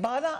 12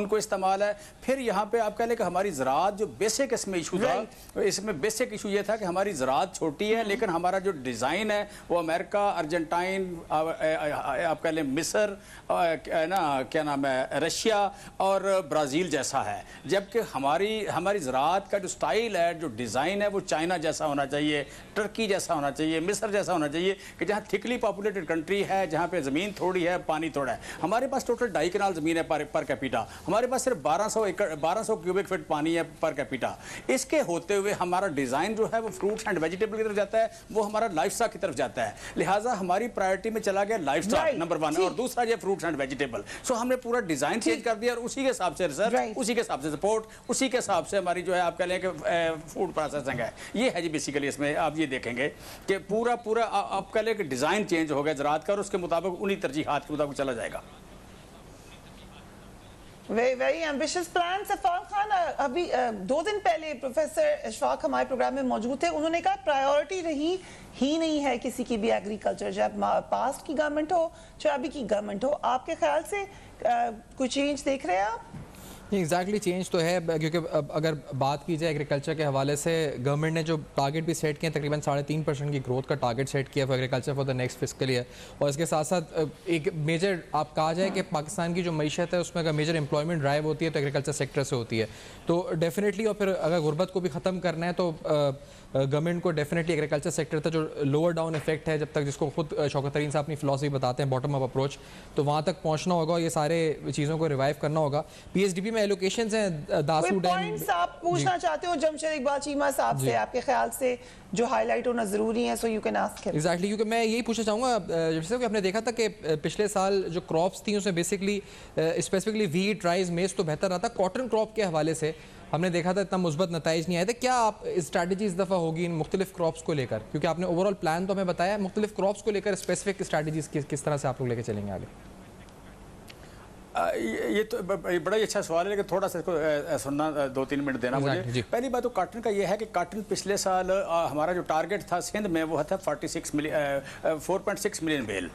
ان کو استعمال ہے. پھر یہاں پہ آپ کہہ لیں کہ ہماری زراعت جو بیسک اس میں ایشو تھا, اس میں بیسک ایشو یہ تھا کہ ہماری زراعت چھوٹی ہے لیکن ہمارا جو ڈیزائن ہے وہ امریکہ, ارجنٹائن, آپ کہہ لیں مصر, نا کیا نام ہے, رشیا اور برازیل جیسا ہے, جبکہ ہماری زراعت کا جو سٹائل ہے, جو ڈیزائن ہے وہ چائنا جیسا ہونا چاہیے, ٹرکی جیسا ہونا چاہیے, مصر جیسا ہونا چاہیے, کہ جہاں تھکلی پاپولیٹڈ کنٹری ہے, جہاں پہ زمین تھوڑی ہے, پانی تھوڑا ہے. ہمارے پاس ٹوٹل 2.5 کنال زمین ہے پر کیپیٹا, ہمارے پاس صرف 1200 کیوبک فٹ پانی ہے پر کیپیٹا. اس کے ہوتے ہوئے ہمارا ڈیزائن جو ہے وہ فروٹس اینڈ ویجیٹیبل کی طرف جاتا ہے, وہ ہمارا لائف اسٹاک کی طرف جاتا ہے. لہٰذا ہماری پرائرٹی میں چلا گیا لائف اسٹاک نمبر 1, اور دوسرا یہ فروٹس اینڈ ویجیٹیبل. سو ہم نے پورا ڈیزائن چینج کر دیا, اور اسی کے حساب سے ریسرچ, اسی کے حساب سے سپورٹ, اسی کے حساب سے ہماری جو ہے آپ کہہ لیں کہ فوڈ پروسیسنگ ہے. یہ ہے جی بیسیکلی اس میں آپ یہ دیکھیں گے کہ پورا آپ کہہ لیں کہ ڈیزائن چینج ہو گیا زراعت کا, اور اس کے مطابق انہی ترجیحات کے مطابق چلا جائے گا. Very ambitious plans. Affan Khan, ابھی 2 دن پہلے پروفیسر اشفاق ہمارے پروگرام میں موجود تھے, انہوں نے کہا پرائیورٹی رہی ہی نہیں ہے کسی کی بھی ایگریکلچر, چاہے پاسٹ کی گورنمنٹ ہو چاہے ابھی کی گورنمنٹ ہو. آپ کے خیال سے کوئی چینج دیکھ رہے ہیں آپ؟ ایگزیکٹلی چینج تو ہے, کیونکہ اگر بات کی جائے ایگریکلچر کے حوالے سے, گورنمنٹ نے جو ٹارگٹ بھی سیٹ کیا, تقریباً 3.5% کی گروتھ کا ٹارگٹ سیٹ کیا for agriculture for the next fiscal year. اور اس کے ساتھ ساتھ ایک میجر آپ کہا جائے کہ پاکستان کی جو معیشت ہے اس میں اگر میجر امپلائمنٹ ڈرائیو ہوتی ہے تو ایگریکلچر سیکٹر سے ہوتی ہے. تو ڈیفینیٹلی, اور پھر اگر غربت کو بھی ختم کرنا ہے تو گورنمنٹ کو ڈیفینیٹلی ایگریکلچر سیکٹر تھا جو لوور ڈاؤن افیکٹ ہے, جب تک جس کو خود شوکت ترین صاحب اپنی فلاسفی بتاتے ہیں باٹم اپ اپروچ, تو وہاں تک پہنچنا ہوگا, اور یہ سارے چیزوں کو ریوائیو کرنا ہوگا. پی ایچ ڈی پی میں ایلوکیشنز ہیں, کوئی پوائنٹس آپ پوچھنا چاہتے ہو جمشید اقبال چیمہ صاحب سے, آپ کے خیال سے جو ہائی لائٹ ہونا ضروری ہے, سو یو کین آسک ہم. ایگزیکٹلی, کیونکہ میں یہی پوچھنا چاہوں گا, جیسے کہ آپ نے دیکھا تھا کہ پچھلے سال جو کراپس تھیں اس میں بیسکلی اسپیسیفکلی ویٹ, رائس, میز تو بہتر رہا تھا. کاٹن کراپ کے حوالے سے ہم نے دیکھا تھا اتنا مثبت نتائج نہیں آئے تھے. کیا آپ اسٹریٹجی اس دفعہ ہوگی ان مختلف کراپس کو لے کر, کیونکہ آپ نے اوور آل پلان تو ہمیں بتایا, مختلف کراپس کو لے کر اسپیسیفک اسٹریٹجیز کس طرح سے آپ لوگ لے کے چلیں گے آگے؟ یہ تو بڑا ہی اچھا سوال ہے, لیکن تھوڑا سا اس کو سننا 2-3 منٹ دینا مجھے. پہلی بات تو کاٹن کا یہ ہے کہ کاٹن پچھلے سال ہمارا جو ٹارگٹ تھا سندھ میں وہ تھا 4.6 ملین بیل.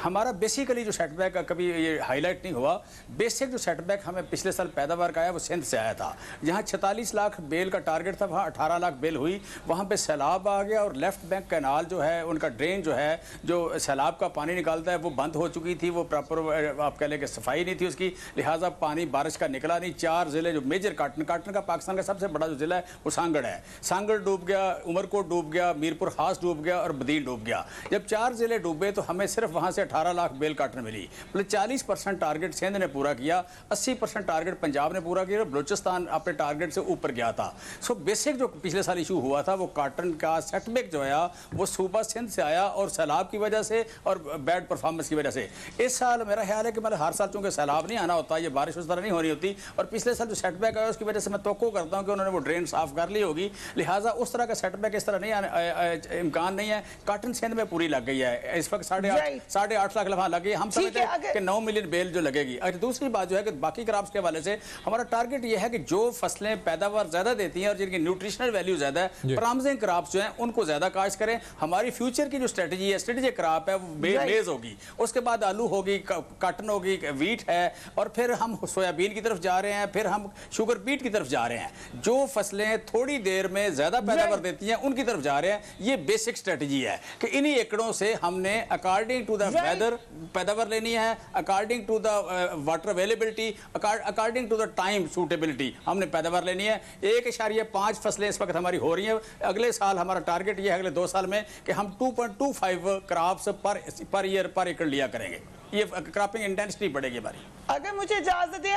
ہمارا بیسیکلی جو سیٹ بیک, کبھی یہ ہائی لائٹ نہیں ہوا, بیسک جو سیٹ بیک ہمیں پچھلے سال پیداوار کا آیا وہ سندھ سے آیا تھا. جہاں 46 لاکھ بیل کا ٹارگٹ تھا وہاں 18 لاکھ بیل ہوئی. وہاں پہ سیلاب آ گیا, اور لیفٹ بینک کینال جو ہے ان کا ڈرین جو ہے جو سیلاب کا پانی نکالتا ہے وہ بند ہو چکی تھی, وہ پراپر آپ کہہ لیں کہ صفائی نہیں تھی اس کی, لہٰذا پانی بارش کا نکلا نہیں. 4 ضلع جو میجر کاٹن کا پاکستان کا سب سے بڑا جو ضلع ہے وہ سانگڑ ہے. سانگڑ ڈوب گیا, عمرکوٹ ڈوب گیا, میرپور خاص ڈوب گیا, اور بدین ڈوب گیا. جب 4 ضلع ڈوبے تو ہمیں صرف وہاں سے 18 لاکھ بیل کاٹن ملی. 40% ٹارگٹ سندھ نے پورا کیا, 80% ٹارگٹ پنجاب نے پورا کیا, اور بلوچستان اپنے ٹارگٹ سے اوپر گیا تھا. سو بیسک جو پچھلے سال ایشو ہوا تھا وہ کاٹن کا سیٹ بیک جو آیا وہ صوبہ سندھ سے آیا, اور سیلاب کی وجہ سے اور بیڈ پرفارمنس کی وجہ سے. اس سال میرا خیال ہے کہ ہر سال چونکہ سیلاب نہیں آنا ہوتا, یہ بارش اس طرح نہیں ہونی ہوتی, اور پچھلے سال جو سیٹ بیک آیا اس کی وجہ سے میں توقع کرتا ہوں کہ انہوں نے وہ ڈرین صاف کر لی ہوگی. لہٰذا اس طرح کا سیٹ بیک اس طرح نہیں امکان نہیں ہے. کاٹن سندھ میں پوری لگ گئی ہے اس وقت, 8.5 لاکھ وہاں لگ گئی. ہم سمجھتے ہیں کہ 9 ملین بیل جو لگے گی. دوسری بات جو ہے کہ باقی کراپس کے حوالے سے ہمارا ٹارگٹ یہ ہے کہ جو فصلیں پیداوار زیادہ دیتی ہیں اور جن کی نیوٹریشنل ویلیو زیادہ ہے, پرامزنگ کراپس جو ہیں ان کو زیادہ کاشت کریں. ہماری فیوچر کی جو اسٹریٹجی ہے, اسٹریٹجک کراپ ہے, وہ میز ہوگی, اس کے بعد آلو ہوگی, کاٹن ہوگی, ویٹ ہے, اور پھر ہم سویابین کی طرف جا رہے ہیں, پھر ہم شوگر بیٹ کی طرف جا رہے ہیں. جو فصلیں تھوڑی دیر میں زیادہ پیداوار دیتی ہیں ان کی طرف جا رہے ہیں. یہ بیسک اسٹریٹجی ہے کہ انہی ایکڑوں سے ہم نے اکارڈنگ ٹو دا ویدر پیداوار لینی ہے, according to the water availability, according to the time suitability ہم نے پیداوار لینی ہے. 1.5 فصلیں اس وقت ہماری ہو رہی ہیں. اگلے سال ہمارا ٹارگٹ یہ ہے اگلے 2 سال میں کہ ہم 2.25 کراپس پر ایئر پر ایکڑ لیا کریں گے. یہ کراپنگ انٹینسٹی بڑھے گی ہماری. اگر مجھے اجازت ہے,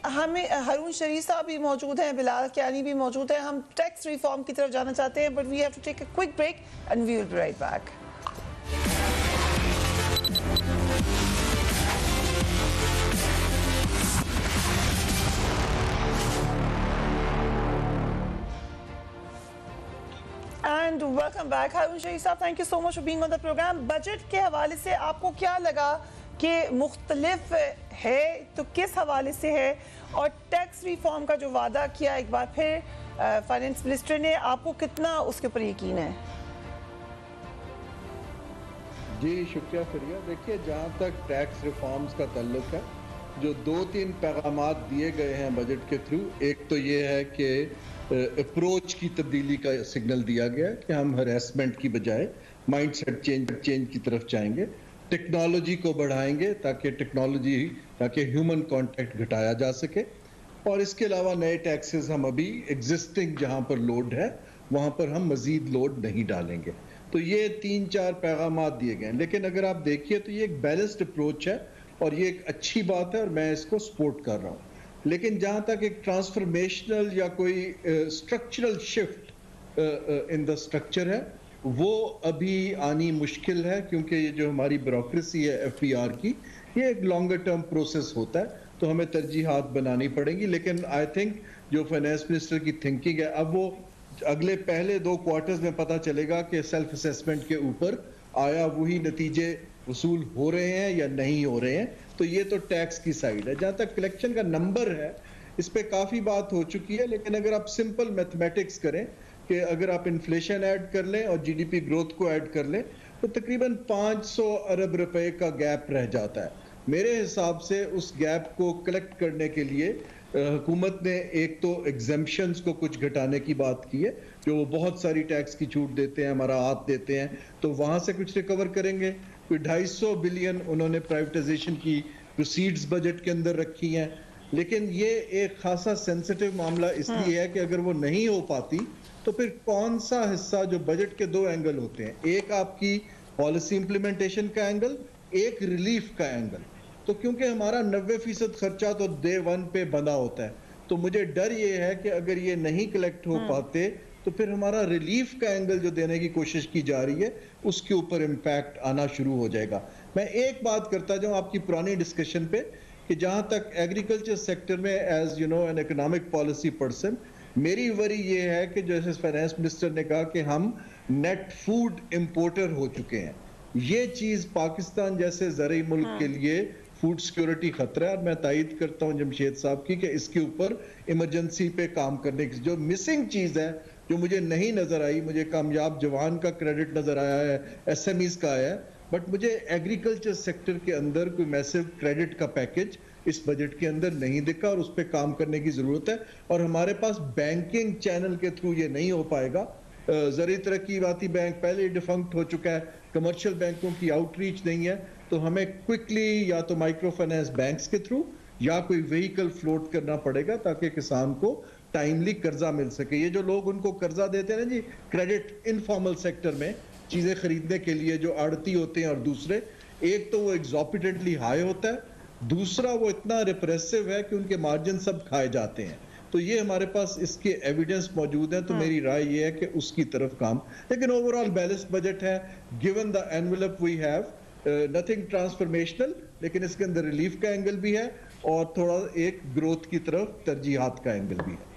ہمیں ہارون شریف صاحب بھی موجود ہیں, بلال کیانی بھی موجود ہیں. ہم ٹیکس ریفارم کی طرف جانا چاہتے ہیں, but we have to take a quick break and we will be right back. And welcome back. Haroon Sharif صاحب, thank you so much for being on the programme. Budget کے حوالے سے آپ کو کیا لگا کہ مختلف ہے تو کس حوالے سے ہے, اور ٹیکس ریفارم کا جو وعدہ کیا ایک بار پھر فائنانس منسٹر نے, آپ کو کتنا اس کے اوپر یقین ہے؟ جی شکریہ فریہ. دیکھیے جہاں تک ٹیکس ریفارمز کا تعلق ہے جو 2-3 پیغامات دیے گئے ہیں بجٹ کے تھرو، ایک تو یہ ہے کہ اپروچ کی تبدیلی کا سگنل دیا گیا ہے کہ ہم ہراسمنٹ کی بجائے مائنڈ سیٹ چینج کی طرف جائیں گے، ٹیکنالوجی کو بڑھائیں گے تاکہ ہیومن کانٹیکٹ گھٹایا جا سکے، اور اس کے علاوہ نئے ٹیکسز ہم ابھی ایگزسٹنگ جہاں پر لوڈ ہے وہاں پر ہم مزید لوڈ نہیں ڈالیں گے۔ تو یہ 3-4 پیغامات دیے گئے ہیں، لیکن اگر آپ دیکھیے تو یہ ایک بیلنسڈ اپروچ ہے اور یہ ایک اچھی بات ہے اور میں اس کو سپورٹ کر رہا ہوں، لیکن جہاں تک ایک ٹرانسفارمیشنل یا کوئی structural shift in the structure ہے وہ ابھی آنی مشکل ہے، کیونکہ یہ جو ہماری بیوروکریسی ہے FPR کی، یہ ایک لانگر ٹرم پروسیس ہوتا ہے، تو ہمیں ترجیحات بنانی پڑیں گی۔ لیکن آئی تھنک جو فائنانس منسٹر کی تھنکنگ ہے، اب وہ اگلے پہلے 2 کوارٹرز میں پتہ چلے گا کہ سیلف اسیسمنٹ کے اوپر آیا وہی نتیجے وصول ہو رہے ہیں یا نہیں ہو رہے ہیں، تو یہ تو ٹیکس کی سائیڈ ہے۔ جہاں تک کلیکشن کا نمبر ہے اس پہ کافی بات ہو چکی ہے، لیکن اگر آپ سمپل میتھمیٹکس کریں کہ اگر آپ انفلیشن ایڈ کر لیں اور GDP گروتھ کو ایڈ کر لیں تو تقریباً 500 ارب روپے کا گیپ رہ جاتا ہے۔ میرے حساب سے اس گیپ کو کلیکٹ کرنے کے لیے حکومت نے ایک تو ایگزمپشنز کو کچھ گھٹانے کی بات کی ہے، جو وہ بہت ساری ٹیکس کی چھوٹ دیتے ہیں، مراعات دیتے ہیں، تو وہاں سے کچھ ریکور کریں گے۔ کوئی 250 بلین انہوں نے پرائیویٹائزیشن کی پروسیڈز بجٹ کے اندر رکھی ہیں، لیکن یہ ایک خاصا سینسٹیو معاملہ اس لیے ہے کہ اگر وہ نہیں ہو پاتی تو پھر کون سا حصہ، جو بجٹ کے 2 اینگل ہوتے ہیں، ایک آپ کی پالیسی امپلیمنٹیشن کا اینگل، ایک ریلیف کا اینگل، تو کیونکہ ہمارا 90% خرچہ تو ڈے 1 پہ بندہ ہوتا ہے، تو مجھے ڈر یہ ہے کہ اگر یہ نہیں کلیکٹ ہو پاتے تو پھر ہمارا ریلیف کا اینگل جو دینے کی کوشش کی جا رہی ہے اس کے اوپر امپیکٹ آنا شروع ہو جائے گا۔ میں ایک بات کرتا جاؤں آپ کی پرانی ڈسکشن پہ کہ جہاں تک ایگریکلچر سیکٹر میں as you know an economic policy person, میری وری یہ ہے کہ جیسے فائنانس منسٹر نے کہا کہ ہم نیٹ فوڈ امپورٹر ہو چکے ہیں، یہ چیز پاکستان جیسے زرعی ملک کے لیے فوڈ سیکورٹی خطرہ ہے، اور میں تائید کرتا ہوں جمشید صاحب کی کہ اس کے اوپر ایمرجنسی پہ کام کرنے کی جو مسنگ چیز ہے، جو مجھے نہیں نظر آئی، مجھے کامیاب جوان کا کریڈٹ نظر آیا ہے، SMEs کا آیا ہے، بٹ مجھے ایگریکلچر سیکٹر کے اندر کوئی میسو کریڈٹ کا پیکج اس بجٹ کے اندر نہیں دکھا، اور اس پہ کام کرنے کی ضرورت ہے، اور ہمارے پاس بینکنگ چینل کے تھرو یہ نہیں ہو پائے گا۔ زرعی ترقیاتی بینک پہلے ہی ڈیفنکٹ ہو چکا ہے، کمرشل بینکوں کی آؤٹ ریچ نہیں ہے، تو ہمیں کوئکلی یا تو مائکرو فائنانس بینکس کے تھرو یا کوئی وہیکل فلوٹ کرنا پڑے گا تاکہ کسان کو ٹائملی قرضہ مل سکے۔ یہ جو لوگ ان کو قرضہ دیتے ہیں نا جی، کریڈٹ انفارمل سیکٹر میں چیزیں خریدنے کے لیے، جو آڑتی ہوتے ہیں، اور دوسرے، ایک تو وہ ایگزاربیٹنٹلی ہائی ہوتا ہے، دوسرا وہ اتنا ریپریسو ہے کہ ان کے مارجن سب کھائے جاتے ہیں۔ تو یہ ہمارے پاس اس کے ایویڈنس موجود ہیں، تو میری رائے یہ ہے کہ اس کی طرف کام، لیکن اوورآل بیلنس بجٹ ہے، given the envelope we have, nothing transformational, لیکن اس کے اندر ریلیف کا اینگل بھی ہے اور تھوڑا ایک گروتھ کی طرف ترجیحات کا اینگل بھی ہے۔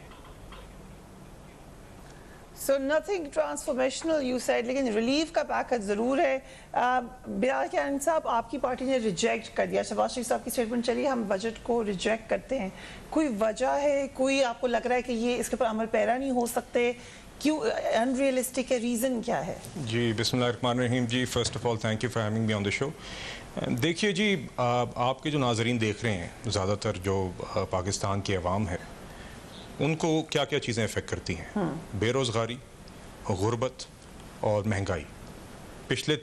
So nothing transformational you said, لیکن ریلیف کا پیکج ضرور ہے۔ بلال کیانی صاحب، آپ کی پارٹی نے ریجیکٹ کر دیا، شہباز شریف صاحب کی اسٹیٹمنٹ چلی ہم بجٹ کو ریجیکٹ کرتے ہیں، کوئی وجہ ہے؟ کوئی آپ کو لگ رہا ہے کہ یہ اس کے اوپر عمل پیرا نہیں ہو سکتے؟ کیوں ان ریئلسٹک ہے؟ ریزن کیا ہے؟ جی بسم اللہ الرحمن الرحیم۔ جی first of all thank you for having me on the show. دیکھیے جی، آپ کے جو ناظرین دیکھ رہے ہیں، زیادہ تر جو پاکستان کی عوام ہے، ان کو کیا کیا چیزیں افیکٹ کرتی ہیں؟ بے روزگاری، غربت اور مہنگائی۔ پچھلے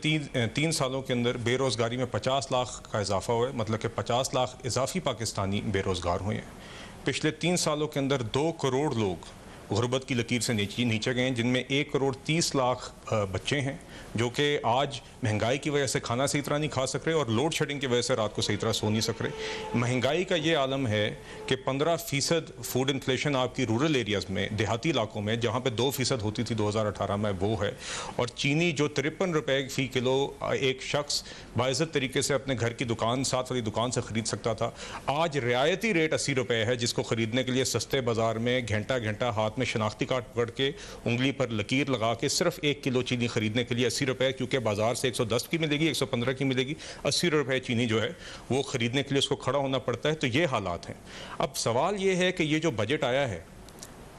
3 سالوں کے اندر بے روزگاری میں 50 لاکھ کا اضافہ ہوا ہے، مطلب کہ 50 لاکھ اضافی پاکستانی بے روزگار ہوئے ہیں۔ پچھلے 3 سالوں کے اندر 2 کروڑ لوگ غربت کی لکیر سے نیچے گئے ہیں، جن میں 1 کروڑ 30 لاکھ بچے ہیں جو کہ آج مہنگائی کی وجہ سے کھانا صحیح طرح نہیں کھا سک رہے اور لوڈ شیڈنگ کی وجہ سے رات کو صحیح طرح سو نہیں سک رہے۔ مہنگائی کا یہ عالم ہے کہ 15% فوڈ انفلیشن آپ کی رورل ایریاز میں، دیہاتی علاقوں میں، جہاں پہ 2% ہوتی تھی 2018 میں، وہ ہے۔ اور چینی جو 53 روپے فی کلو ایک شخص باعزت طریقے سے اپنے گھر کی دکان، ساتھ والی دکان سے خرید سکتا تھا، آج رعایتی ریٹ 80 روپے ہے، جس کو خریدنے کے لیے سستے بازار میں گھنٹہ ہاتھ میں شناختی کارڈ پکڑ کے انگلی پر لکیر لگا کے صرف 1 کلو چینی خریدنے کے لیے 80 روپے، کیونکہ بازار سے 110 کی ملے گی، 115 کی ملے گی، 80 روپے چینی جو ہے وہ خریدنے کے لیے اس کو کھڑا ہونا پڑتا ہے۔ تو یہ حالات ہیں۔ اب سوال یہ ہے کہ یہ جو بجٹ آیا ہے،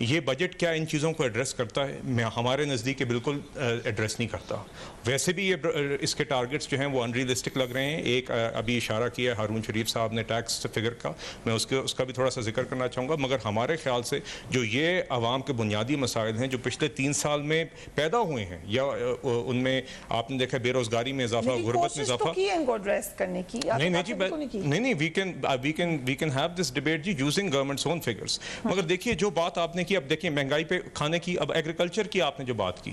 یہ بجٹ کیا ان چیزوں کو ایڈریس کرتا ہے؟ ہمارے نزدیک بالکل ایڈریس نہیں کرتا. ویسے بھی یہ اس کے ٹارگٹس جو ہیں وہ انریلسٹک لگ رہے ہیں. ایک ابھی اشارہ کیا ہے ہارون شریف صاحب نے ٹیکس فگر کا, میں اس کا بھی تھوڑا سا ذکر کرنا چاہوں گا. مگر ہمارے خیال سے جو یہ عوام کے بنیادی مسائل ہیں جو پچھلے 3 سال میں پیدا ہوئے ہیں, یا ان میں آپ نے دیکھا بے روزگاری میں اضافہ, غربت میں اضافہ, نہیں, we can have this debate جی یوزنگ گورنمنٹس اون فگرز. مگر دیکھیے جو بات آپ نے کی, اب دیکھیے مہنگائی پہ کھانے کی, اب ایگریکلچر کی آپ نے جو بات کی,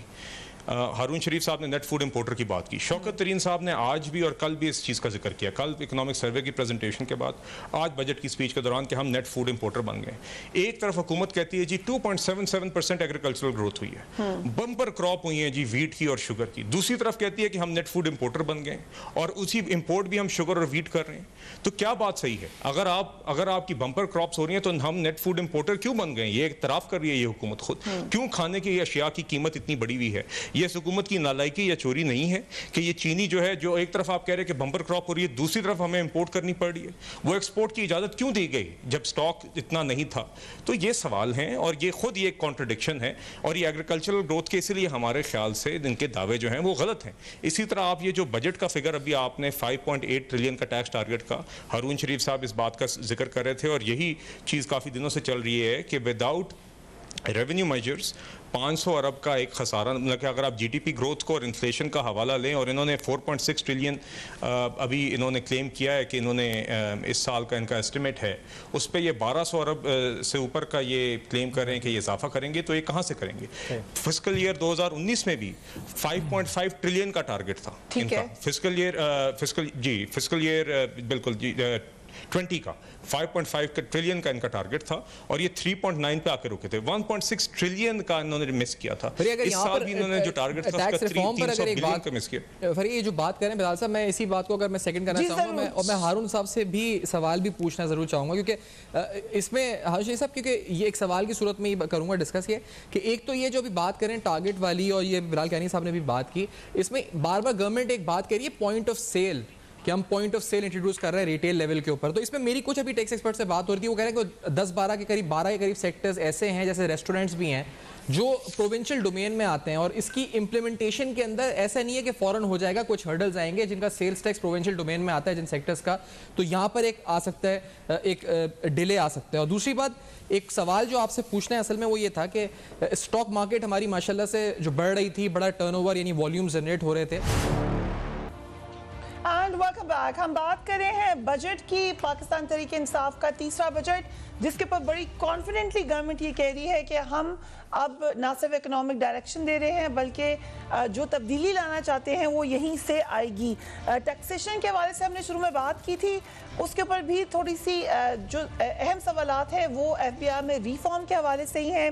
ہارون شریف صاحب نے نیٹ فوڈ امپورٹر کی بات کی, شوکت ترین صاحب نے آج بھی اور کل بھی اس چیز کا ذکر کیا, کل اکنامک سروے کی پریزنٹیشن کے بعد, آج بجٹ کی سپیچ کے دوران, کہ ہم نیٹ فوڈ امپورٹر بن گئے. ایک طرف حکومت کہتی ہے جی 2.77% ایگریکلچرل گروتھ ہوئی ہے, بمپر کراپ ہوئی ہیں جی ویٹ کی اور شوگر کی. دوسری طرف کہتی ہے کہ ہم نیٹ فوڈ امپورٹر بن گئے اور اسی امپورٹ بھی ہم شوگر اور ویٹ کر رہے ہیں. تو کیا بات صحیح ہے؟ اگر آپ کی بمپر کراپس ہو رہی ہیں تو ہم نیٹ فوڈ امپورٹر کیوں بن گئے؟ یہ اعتراف کر رہی ہے یہ حکومت خود. کیوں کھانے کی اشیاء کی قیمت اتنی بڑی ہوئی ہے؟ یہ اس حکومت کی نالائکی یا چوری نہیں ہے کہ یہ چینی جو ہے, جو ایک طرف آپ کہہ رہے ہیں کہ بمپر کراپ ہو رہی ہے, دوسری طرف ہمیں امپورٹ کرنی پڑ رہی ہے. وہ ایکسپورٹ کی اجازت کیوں دی گئی جب سٹاک اتنا نہیں تھا؟ تو یہ سوال ہیں اور یہ خود یہ ایک کانٹرڈکشن ہے, اور یہ ایگریکلچرل گروتھ کے اسی لیے ہمارے خیال سے ان کے دعوے جو ہیں وہ غلط ہیں. اسی طرح آپ یہ جو بجٹ کا فگر ابھی آپ نے 5.8 ٹریلین کا ٹیکس ٹارگٹ کا, ہارون شریف صاحب اس بات کا ذکر کر رہے تھے, اور یہی چیز کافی دنوں سے چل رہی ہے کہ وداؤٹ ریونیو میجرز 500 ارب کا ایک خسارہ, مطلب کہ اگر آپ جی ڈی پی گروتھ کو اور انفلیشن کا حوالہ لیں, اور انہوں نے 4.6 ٹریلین ابھی انہوں نے کلیم کیا ہے کہ انہوں نے اس سال کا ان کا اسٹیمیٹ ہے, اس پہ یہ 1200 ارب سے اوپر کا یہ کلیم کر رہے ہیں کہ یہ اضافہ کریں گے, تو یہ کہاں سے کریں گے؟ فسکل ایئر 2019 میں بھی 5.5 ٹریلین کا ٹارگٹ تھا ان کا, فسکل ایئر بالکل جی 20 کا 5.5 ٹریلین کا ان کا ٹارگٹ تھا, اور یہ 3.9 پہ آ کے رکے تھے. 1.6 ٹریلین کا انہوں نے مس کیا تھا. اس سال بھی انہوں نے جو ٹارگٹ تھا اس کا 300 بلین کا مس کیا. فرید یہ جو بات کریں بلال صاحب, میں اسی بات کو اگر میں سیکنڈ کرنا چاہوں گا, اور میں ہارون صاحب سے بھی سوال بھی پوچھنا ضرور چاہوں گا, کیونکہ اس میں ہارون شریف صاحب, کیونکہ یہ ایک سوال کی صورت میں ہی کروں گا ڈسکس یہ کہ ایک تو یہ جو بھی بات کریں ٹارگٹ والی, اور یہ بلال کینی صاحب نے بھی بات کی, اس میں بار بار گورنمنٹ ایک بات کہہ رہی ہے پوائنٹ آف سیل, کہ ہم پوائنٹ آف سیل انٹروڈیوس کر رہے ہیں ریٹیل لیول کے اوپر. تو اس میں میری کچھ ابھی ٹیکس ایکسپرٹ سے بات ہو رہی تھی, وہ کہہ رہے ہیں کہ 10-12 کے قریب 12 کے قریب سیکٹرز ایسے ہیں, جیسے ریسٹورنٹس بھی ہیں, جو پروونشل ڈومین میں آتے ہیں, اور اس کی امپلیمنٹیشن کے اندر ایسا نہیں ہے کہ فوراً ہو جائے گا, کچھ ہرڈلز آئیں گے جن کا سیلز ٹیکس پروونشل ڈومین میں آتا ہے جن سیکٹرز کا, تو یہاں پر ایک آ سکتا ہے, ایک ڈیلے آ سکتا ہے. اور دوسری بات, ایک سوال جو آپ سے پوچھنا ہے اصل میں وہ یہ تھا کہ اسٹاک مارکیٹ ہماری ماشاءاللہ سے جو بڑھ رہی تھی, بڑا ٹرن اوور یعنی والیوم جنریٹ ہو رہے تھے. And welcome back. ہم بات کر رہے ہیں بجٹ کی, پاکستان تحریک انصاف کا تیسرا بجٹ, جس کے پر بڑی کانفیڈنٹلی گورنمنٹ یہ کہہ رہی ہے کہ ہم اب نہ صرف اکنامک ڈائریکشن دے رہے ہیں بلکہ جو تبدیلی لانا چاہتے ہیں وہ یہیں سے آئے گی. ٹیکسیشن کے حوالے سے ہم نے شروع میں بات کی تھی, اس کے اوپر بھی تھوڑی سی جو اہم سوالات ہیں وہ ایف بی آئی میں ریفارم کے حوالے سے ہی ہیں.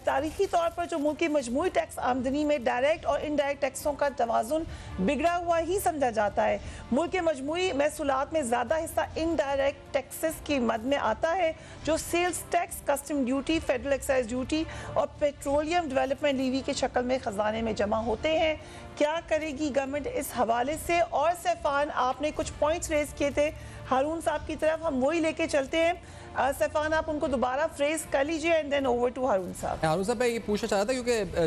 تاریخی طور پر جو ملک کی مجموعی ٹیکس آمدنی میں ڈائریکٹ اور انڈائریکٹ ٹیکسوں کا توازن بگڑا ہوا ہی سمجھا جاتا ہے. ملک کے مجموعی محصولات میں زیادہ حصہ انڈائریکٹ ٹیکسز کی مد میں آتا ہے, جو sales tax, custom duty, federal excise duty اور پیٹرولیم ڈیولپمنٹ لیوی کے شکل میں خزانے میں جمع ہوتے ہیں. کیا کرے گی گورنمنٹ اس حوالے سے؟ اور سیفان, آپ نے کچھ پوائنٹس ریز کیے تھے ہارون صاحب کی طرف, ہم وہی لے کے چلتے ہیں. سیفان آپ ان کو دوبارہ فریز کر لیجئے and then over to Haroon صاحب. ہارون صاحب میں یہ پوچھنا چاہ رہا تھا کیونکہ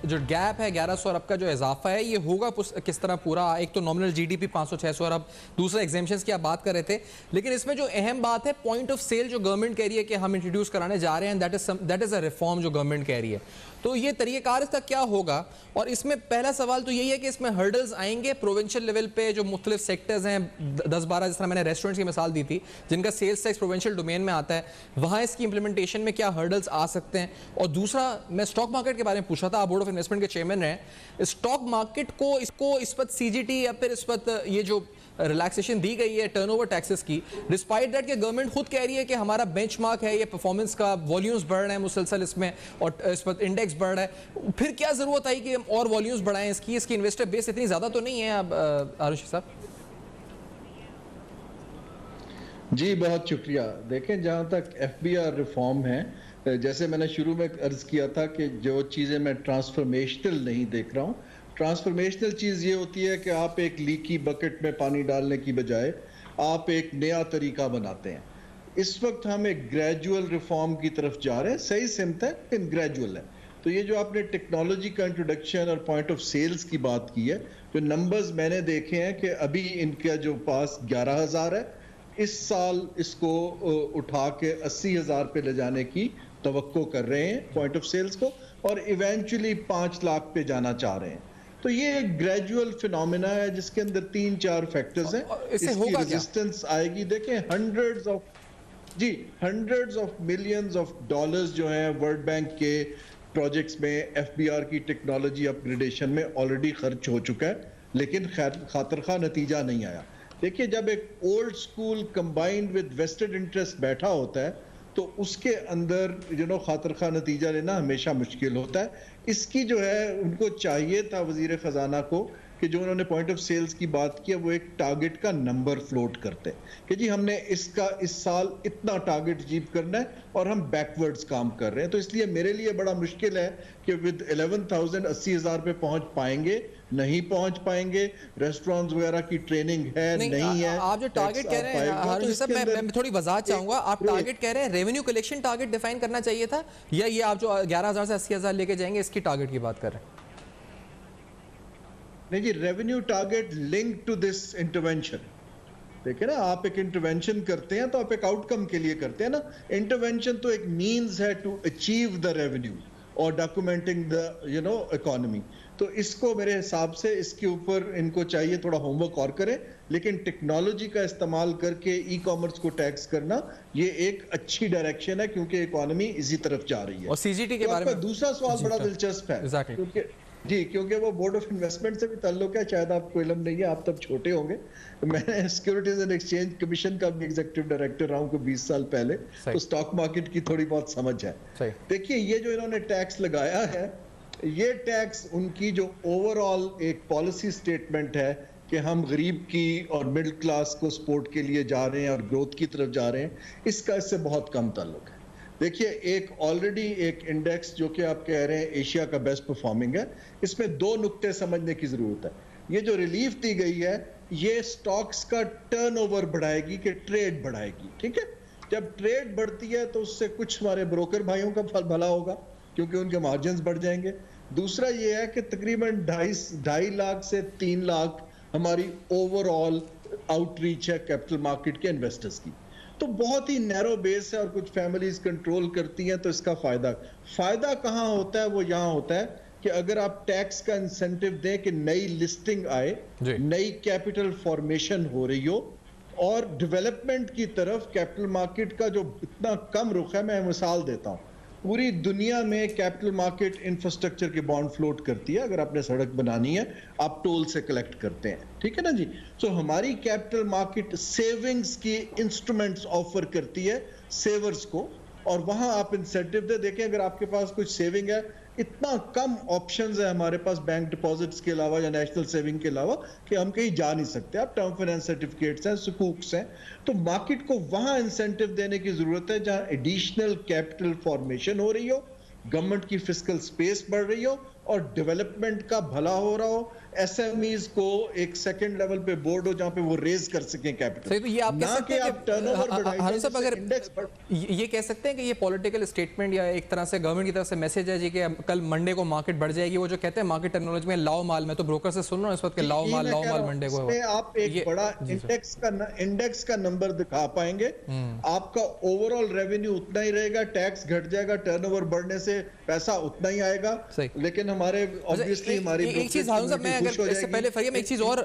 جو گیپ ہے 1100 ارب کا جو اضافہ ہے, یہ ہوگا کس طرح پورا؟ ایک تو نامنل جی ڈی پی 500-600 ارب, دوسرا ایگزیمشنز کی آپ بات کر رہے تھے, لیکن اس میں جو اہم بات ہے پوائنٹ آف سیل جو گورنمنٹ کہہ رہی ہے کہ ہم انٹروڈیوس کرانے جا رہے ہیں, دیٹ از اے ریفارم جو گورنمنٹ کہہ رہی ہے. تو یہ طریقہ کار اس کا کیا ہوگا؟ اور اس میں پہلا سوال تو یہی ہے کہ اس میں ہرڈلز آئیں گے پروونشل لیول پہ, جو مختلف سیکٹرز ہیں 10-12, جس طرح میں نے ریسٹورنٹس کی مثال دی تھی جن کا سیلز ٹیکس پروونشل ڈومین میں آتا ہے, وہاں اس کی امپلیمنٹیشن میں کیا ہرڈلز آ سکتے ہیں؟ اور دوسرا میں اسٹاک مارکیٹ کے بارے میں پوچھا تھا, آپ بورڈ آف انویسٹمنٹ کے چیئرمین رہے, اسٹاک مارکیٹ کو اس وقت سی جی ٹی یا پھر اس وقت یہ جو ریلیکسیشن دی گئی ہے ٹرن اوور ٹیکسز کی, ڈسپائٹ دیٹ کہ گورنمنٹ خود کہہ رہی ہے کہ ہمارا بینچ مارک ہے یہ پرفارمنس کا, والیومز بڑھ رہے ہیں مسلسل اس میں, اور اس وقت انڈیکس بڑھ رہا ہے, پھر کیا ضرورت آئی کہ ہم اور والیومز بڑھائیں اس کی انویسٹر بیس اتنی زیادہ تو نہیں ہے ہارون شریف صاحب؟ جی بہت شکریہ. دیکھیں جہاں تک ایف بی آر ریفارم ہے, جیسے میں نے شروع میں عرض کیا تھا کہ جو چیزیں میں ٹرانسفارمیشنل نہیں دیکھ رہا ہوں, ٹرانسفارمیشنل چیز یہ ہوتی ہے کہ آپ ایک لیکی بکٹ میں پانی ڈالنے کی بجائے آپ ایک نیا طریقہ بناتے ہیں. اس وقت ہم ایک گریجول ریفارم کی طرف جا رہے ہیں, صحیح سمت ہے لیکن گریجول ہے. تو یہ جو آپ نے ٹیکنالوجی کا انٹروڈکشن اور پوائنٹ آف سیلز کی بات کی ہے, جو نمبرز میں نے دیکھے ہیں کہ ابھی ان کا جو پاس 11,000 ہے, اس سال اس کو اٹھا کے 80,000 پہ لے جانے کی توقع کر رہے ہیں پوائنٹ آف سیلز کو, اور ایونچولی 5 لاکھ پہ جانا چاہ رہے ہیں. تو یہ ایک گریجول فینومینا ہے جس کے اندر 3-4 فیکٹرز ہیں. اس کی ریزسٹنس آئے گی. دیکھیں hundreds of millions of dollars جو ہیں ورلڈ بینک کے پروجیکٹس میں, ایف بی آر کی ٹیکنالوجی اپ گریڈیشن میں آلریڈی خرچ ہو چکا ہے, لیکن خاطر خواہ نتیجہ نہیں آیا. دیکھیے جب ایک old school combined with vested interest بیٹھا ہوتا ہے تو اس کے اندر خاطر خواہ نتیجہ لینا ہمیشہ مشکل ہوتا ہے. اس کی جو ہے ان کو چاہیے تھا وزیر خزانہ کو کہ جو انہوں نے پوائنٹ آف سیلز کی بات کی وہ ایک ٹارگٹ کا نمبر فلوٹ کرتے کہ جی ہم نے اس سال اتنا ٹارگٹ اچیو کرنا ہے اور ہم بیکورڈز کام کر رہے ہیں. تو اس لیے میرے لیے بڑا مشکل ہے کہ ود 11,000 80,000 پہ پہنچ پائیں گے, نہیں پہنچ پائیں گے. ریسٹورانٹس وغیرہ کی ٹریننگ ہے نہیں ہے. آپ جو ٹارگٹ کہہ رہے ہیں ہارون صاحب, میں تھوڑی وضاحت چاہوں گا. آپ ٹارگٹ کہہ رہے ہیں ریونیو کلیکشن ٹارگٹ ڈیفائن کرنا چاہیے تھا, یا یہ آپ جو 11,000 سے 80,000 لے کے جائیں گے اس کی ٹارگٹ کی بات کر رہے ہیں؟ نہیں جی, revenue target link to this intervention. دیکھیں نا, آپ ایک انٹرونشن کرتے ہیں تو آپ ایک آؤٹ کم کے لیے کرتے ہیں نا. انٹرونشن تو ایک مینز ہے ٹو اچیو دا ریونیو اور ڈاکومنٹنگ دا اکانومی. تو اس کو میرے حساب سے اس کے اوپر ان کو چاہیے تھوڑا ہوم ورک اور کریں, لیکن ٹیکنالوجی کا استعمال کر کے ای کامرس کو ٹیکس کرنا یہ ایک اچھی ڈائریکشن ہے کیونکہ اکانومی اسی طرف جا رہی ہے. اور سی جی ٹی کے بارے میں دوسرا سوال بڑا دلچسپ ہے کیونکہ وہ بورڈ آف انویسٹمنٹ سے بھی تعلق ہے. شاید آپ کو علم نہیں ہے, آپ تب چھوٹے ہوں گے. میں سیکورٹیز اینڈ ایکسچینج کمیشن کا بھی ایگزیکٹو ڈائریکٹر رہا ہوں کو 20 سال پہلے, تو اسٹاک مارکیٹ کی تھوڑی بہت سمجھ ہے. دیکھیے یہ جو انہوں نے ٹیکس لگایا ہے, یہ ٹیکس ان کی جو اوور آل ایک پالیسی سٹیٹمنٹ ہے کہ ہم غریب کی اور مڈل کلاس کو سپورٹ کے لیے جا رہے ہیں اور گروتھ کی طرف جا رہے ہیں, اس کا اس سے بہت کم تعلق ہے. دیکھیے ایک آلریڈی ایک انڈیکس جو کہ آپ کہہ رہے ہیں ایشیا کا بیسٹ پرفارمنگ ہے, اس میں 2 نقطے سمجھنے کی ضرورت ہے. یہ جو ریلیف دی گئی ہے یہ سٹاکس کا ٹرن اوور بڑھائے گی کہ ٹریڈ بڑھائے گی. ٹھیک ہے, جب ٹریڈ بڑھتی ہے تو اس سے کچھ ہمارے بروکر بھائیوں کا بھلا ہوگا کیونکہ ان کے مارجنز بڑھ جائیں گے. دوسرا یہ ہے کہ تقریباً 2.5 لاکھ سے 3 لاکھ ہماری اوور آل آؤٹ ریچ ہے کیپٹل مارکیٹ کے انویسٹرز کی. تو بہت ہی نیرو بیس ہے اور کچھ فیملیز کنٹرول کرتی ہیں. تو اس کا فائدہ کہاں ہوتا ہے, وہ یہاں ہوتا ہے کہ اگر آپ ٹیکس کا انسینٹیو دیں کہ نئی لسٹنگ آئے, نئی کیپٹل فارمیشن ہو رہی ہو, اور ڈیولپمنٹ کی طرف کیپٹل مارکیٹ کا جو اتنا کم رخ ہے. میں مثال دیتا ہوں, پوری دنیا میں کیپٹل مارکیٹ انفراسٹرکچر کے بانڈ فلوٹ کرتی ہے. اگر آپ نے سڑک بنانی ہے آپ ٹول سے کلیکٹ کرتے ہیں, ٹھیک ہے نا جی. سو ہماری کیپٹل مارکیٹ سیونگز کی انسٹرومنٹس آفر کرتی ہے سیورز کو, اور وہاں آپ انسینٹیو دے. دیکھیں اگر آپ کے پاس کچھ سیونگ ہے, اتنا کم آپشنز ہے ہمارے پاس بینک ڈپازٹس کے علاوہ یا نیشنل سیونگ کے علاوہ کہ ہم کہیں جا نہیں سکتے. آپ ٹرم فائنانس سرٹیفکیٹس ہیں, سکوکس ہیں. تو مارکیٹ کو وہاں انسینٹیو دینے کی ضرورت ہے جہاں ایڈیشنل کیپٹل فارمیشن ہو رہی ہو, گورنمنٹ کی فسکل سپیس بڑھ رہی ہو اور ڈیولپمنٹ کا بھلا ہو رہا ہو. ایس ایم ایز کو ایک سیکنڈ لیول پہ بورڈ ہو جہاں پہ وہ ریز کر سکیں کیپٹل. تو یہ آپ کہہ سکتے ہیں کہ یہ کہہ سکتے ہیں کہ یہ پولیٹیکل اسٹیٹمنٹ یا ایک طرح سے گورنمنٹ کی طرف سے میسج ہے جی کہ کل منڈے کو مارکیٹ بڑھ جائے گی. وہ جو کہتے ہیں مارکیٹ ٹیکنالوجی میں لاؤ مال, میں تو بروکر سے سن رہا ہوں اس وقت کہ لاؤ مال منڈے کو ہے. آپ ایک بڑا انڈیکس کا نمبر دکھا پائیں گے, آپ کا اوور آل ریونیو اتنا ہی رہے گا, ٹیکس گھٹ جائے گا, ٹرن اوور بڑھنے سے پیسہ اتنا ہی آئے گا. لیکن ہمارے obviously ہماری ایک چیز ہارون صاحب, میں اگر اس سے پہلے فریم ایک چیز اور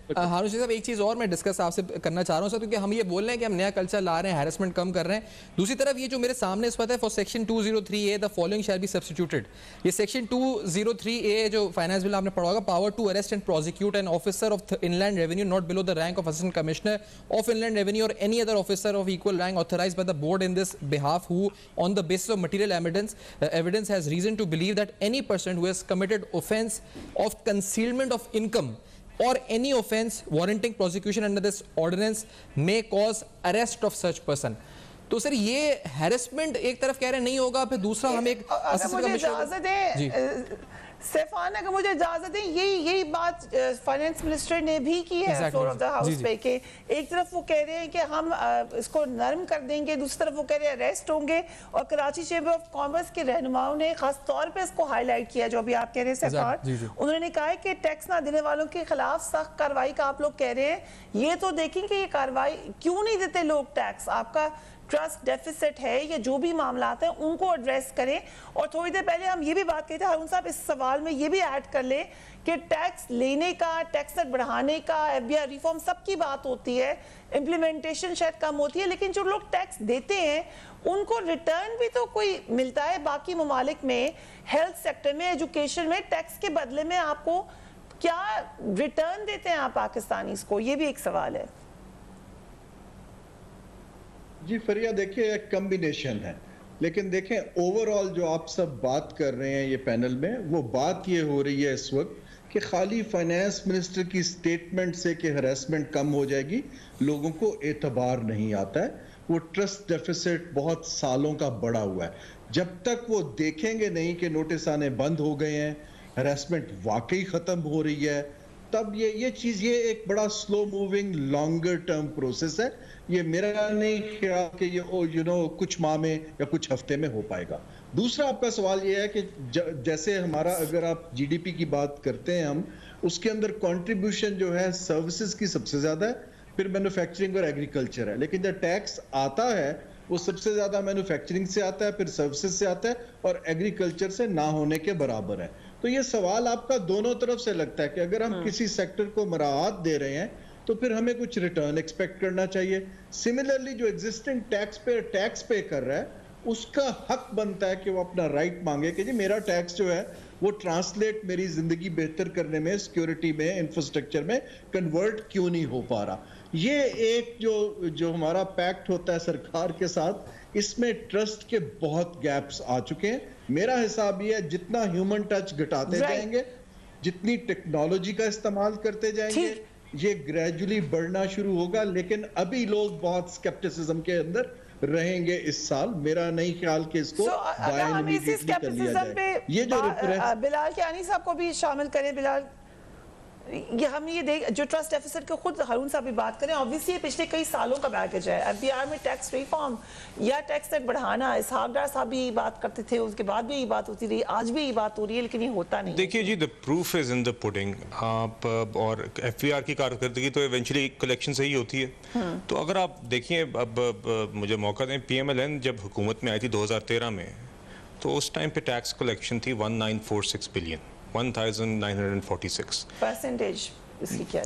ہارون صاحب ایک چیز اور میں ڈسکس آپ سے کرنا چاہ رہا ہوں سر, کیونکہ ہم یہ بول رہے ہیں کہ ہم نیا کلچر لا رہے ہیں, ہیرسمنٹ کم کر رہے ہیں. دوسری طرف یہ جو میرے سامنے اس وقت ہے, for section 203A the following shall be substituted. یہ سیکشن 203A جو فائنانس بل آپ نے پڑھا ہوگا, power to arrest and prosecute an officer of inland revenue not below the rank of assistant commissioner of inland revenue اور any other officer of equal rank authorized by the board in this behalf who on the basis of material evidence has reason to believe that any person who has committed offense of concealment of income or any offense warranting prosecution under this ordinance may cause arrest of such person. تو سر یہ harassment ایک طرف کہہ رہے نہیں ہوگا, پھر دوسرا ہم ایک اگر مجھے اجازت ہے سیفان اگر مجھے اجازت دیں یہی بات فائنانس منسٹر نے بھی کی ہے فلور آف دا ہاؤس پہ کہ ایک طرف وہ کہہ رہے ہیں کہ ہم اس کو نرم کر دیں گے, دوسری طرف وہ کہہ رہے ہیں اریسٹ ہوں گے, اور کراچی چیمبر آف کامرس کے رہنماؤں نے خاص طور پہ اس کو ہائی لائٹ کیا جو ابھی آپ کہہ رہے ہیں سیفان. انہوں نے کہا ہے کہ ٹیکس نہ دینے والوں کے خلاف سخت کارروائی کا آپ لوگ کہہ رہے ہیں, یہ تو دیکھیں کہ یہ کارروائی کیوں نہیں دیتے لوگ ٹیکس, آپ کا ٹرسٹ ڈیفیسٹ ہے یا جو بھی معاملات ہیں ان کو ایڈریس کریں. اور تھوڑی دیر پہلے ہم یہ بھی بات کہتے تھے ہارون صاحب, اس سوال میں یہ بھی ایڈ کر لیں کہ ٹیکس لینے کا, ٹیکس ریٹ بڑھانے کا, ایف بی آر ریفارم سب کی بات ہوتی ہے, امپلیمنٹیشن شاید کم ہوتی ہے, لیکن جو لوگ ٹیکس دیتے ہیں ان کو ریٹرن بھی تو کوئی ملتا ہے. باقی ممالک میں ہیلتھ سیکٹر میں, ایجوکیشن میں ٹیکس کے بدلے میں آپ کو کیا ریٹرن دیتے ہیں آپ پاکستانیز کو, یہ بھی ایک سوال ہے. جی فریہ دیکھیں ایک کمبینیشن ہے, لیکن دیکھیں اوورآل جو آپ سب بات کر رہے ہیں یہ پینل میں, وہ بات یہ ہو رہی ہے اس وقت کہ خالی فائنانس منسٹر کی سٹیٹمنٹ سے کہ ہریسمنٹ کم ہو جائے گی لوگوں کو اعتبار نہیں آتا ہے. وہ ٹرسٹ ڈیفیسٹ بہت سالوں کا بڑا ہوا ہے, جب تک وہ دیکھیں گے نہیں کہ نوٹس آنے بند ہو گئے ہیں, ہریسمنٹ واقعی ختم ہو رہی ہے, تب یہ چیز یہ ایک بڑا سلو موونگ لانگر ٹرم پروسیس ہے. یہ میرا نہیں خیال کہ یہ کچھ ماہ میں یا کچھ ہفتے میں ہو پائے گا. دوسرا آپ کا سوال یہ ہے کہ جیسے ہمارا اگر آپ جی ڈی پی کی بات کرتے ہیں ہم, اس کے اندر کنٹریبیوشن جو ہے سروسز کی سب سے زیادہ ہے, پھر مینوفیکچرنگ اور ایگریکلچر ہے, لیکن جو ٹیکس آتا ہے وہ سب سے زیادہ مینوفیکچرنگ سے آتا ہے, پھر سروسز سے آتا ہے, اور ایگریکلچر سے نہ ہونے کے برابر ہے. تو یہ سوال آپ کا دونوں طرف سے لگتا ہے کہ اگر ہم کسی سیکٹر کو مراعات دے رہے ہیں تو پھر ہمیں کچھ ریٹرن ایکسپیکٹ کرنا چاہیے. سملرلی جو ایگزسٹنگ ٹیکس پے کر رہا ہے اس کا حق بنتا ہے کہ وہ اپنا رائٹ مانگے کہ جی میرا ٹیکس جو ہے وہ ٹرانسلیٹ میری زندگی بہتر کرنے میں, سیکیورٹی میں, انفراسٹرکچر میں کنورٹ کیوں نہیں ہو پا رہا. یہ ایک جو ہمارا پیکٹ ہوتا ہے سرکار کے ساتھ, اس میں ٹرسٹ کے بہت گیپس آ چکے ہیں. میرا حساب یہ ہے جتنا ہیومن ٹچ گھٹاتے جائیں گے, جتنی ٹیکنالوجی کا استعمال کرتے جائیں گے, یہ گریجولی بڑھنا شروع ہوگا. لیکن ابھی لوگ بہت سکیپٹسزم کے اندر رہیں گے اس سال. میرا نہیں خیال کہ اس کو یہ جو بلال کیانی صاحب کو بھی شامل کریں. بلال, یہ ہم یہ دیکھ جو ٹرسٹ ڈیفیسٹ کے خود ہارون صاحب بھی بات کریں, obviously پچھلے کئی سالوں کا بیگیج ہے. ایف بی آر میں ٹیکس ریفارم یا ٹیکس ریٹ بڑھانا, اسحاق ڈار صاحب بھی یہی بات کرتے تھے, اس کے بعد بھی یہی بات ہوتی رہی, آج بھی یہی بات ہو رہی ہے, لیکن یہ ہوتا نہیں. دیکھیے جی, the proof is in the pudding. آپ اور ایف بی آر کی کارکردگی تو ایونچولی کلیکشن سے ہی ہوتی ہے. تو اگر آپ دیکھیں, اب مجھے موقع دیں, پی ایم ایل این جب حکومت میں آئی تھی 2013 میں, تو اس ٹائم پہ ٹیکس کلیکشن تھی 1946 بلین, 1946 پرسنٹیج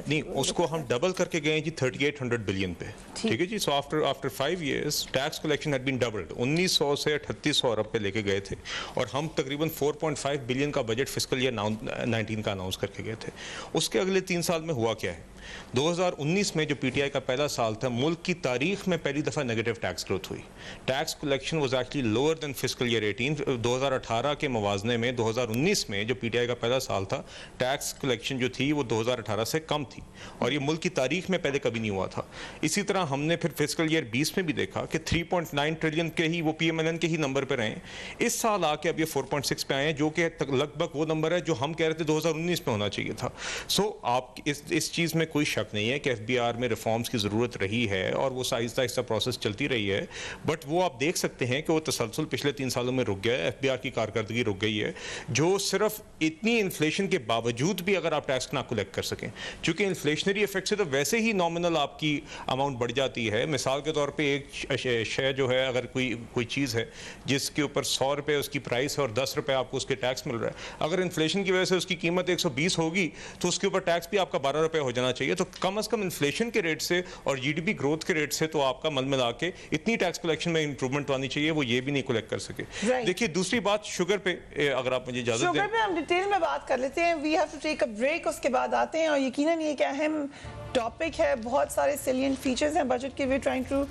نہیں, اس کو ہم ڈبل کر کے گئے جی 3800 بلین پہ. ٹھیک ہے جی. So after 5 years tax collection had been doubled. 1900 سے 3800 ارب پہ لے کے گئے تھے, اور ہم تقریباً 4.5 بلین کا بجٹ فسکل ایئر 19 کا اناؤنس کر کے گئے تھے. اس کے اگلے 3 سال میں ہوا کیا ہے, 2019 میں جو پی ٹی آئی کا پہلا سال تھا, ملک کی تاریخ میں پہلی دفعہ نیگیٹو ٹیکس گروتھ ہوئی. Tax collection was actually lower than fiscal year 18. 2018 کے موازنے میں 2019 میں جو پی ٹی آئی کا پہلا سال تھا, ٹیکس کلیکشن جو تھی وہ 2018 سے کم تھی, اور یہ ملک کی تاریخ میں پہلے کبھی نہیں ہوا تھا. اسی طرح ہم نے پھر فسکل ایئر 20 میں بھی دیکھا کہ 3.9 ٹریلین کے ہی وہ پی ایم ایل این کے ہی نمبر پہ رہے. اس سال آ کے اب یہ 4.6 پہ آئے ہیں, جو کہ لگ بھگ وہ نمبر ہے جو ہم کہہ رہے تھے 2019 میں ہونا چاہیے تھا. سو آپ اس چیز میں کوئی شک نہیں ہے کہ ایف بی آر میں ریفارمز کی ضرورت رہی ہے, اور وہ آہستہ آہستہ پروسیس چلتی رہی ہے. بٹ وہ آپ دیکھ سکتے ہیں کہ وہ تسلسل پچھلے 3 سالوں میں رک گیا ہے. ایف بی آر کی کارکردگی رک گئی ہے, جو صرف اتنی انفلیشن کے باوجود بھی اگر آپ ٹیکس نہ کلیکٹ کر سکیں, چونکہ انفلیشنری افیکٹ سے تو ویسے ہی نامنل آپ کی اماؤنٹ بڑھ جاتی ہے. مثال کے طور پہ ایک شے جو ہے, اگر کوئی چیز ہے جس کے اوپر 100 روپے اس کی پرائس ہے اور 10 روپے آپ کو اس کے ٹیکس مل رہا ہے, اگر انفلیشن کی وجہ سے اس کی قیمت 120 ہوگی تو اس کے اوپر ٹیکس بھی آپ کا 12 روپے ہو جانا چاہیے. تو کم از کم انفلیشن کے ریٹ سے اور جی ڈی پی گروتھ کے ریٹ سے تو آپ کا مل ملا کے اتنی ٹیکس کلیکشن میں امپروومنٹ آنی چاہیے, وہ یہ بھی نہیں کلیکٹ کر سکے. دیکھیے دوسری بات شوگر پہ, اگر آپ مجھے اجازت دیں, شوگر پہ ہم ڈیٹیل میں بات کر لیتے ہیں. We have to take a break, اس کے بعد آتے ہیں. اور یقیناً یہ ایک اہم ٹاپک ہے, بہت سارے سیلینٹ فیچرز ہیں بجٹ کے, we trying to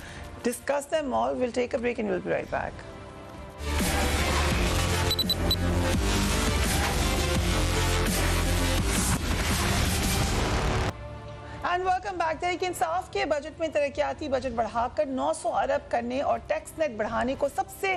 discuss them all. We'll take a break and we'll be right back. And welcome back. Tehreek Insaf کے بجٹ میں ترقیاتی بجٹ بڑھا کر 900 ارب کرنے اور ٹیکس نیٹ بڑھانے کو سب سے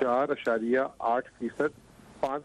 4.8% 5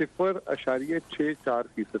0.64%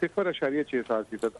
0.67%।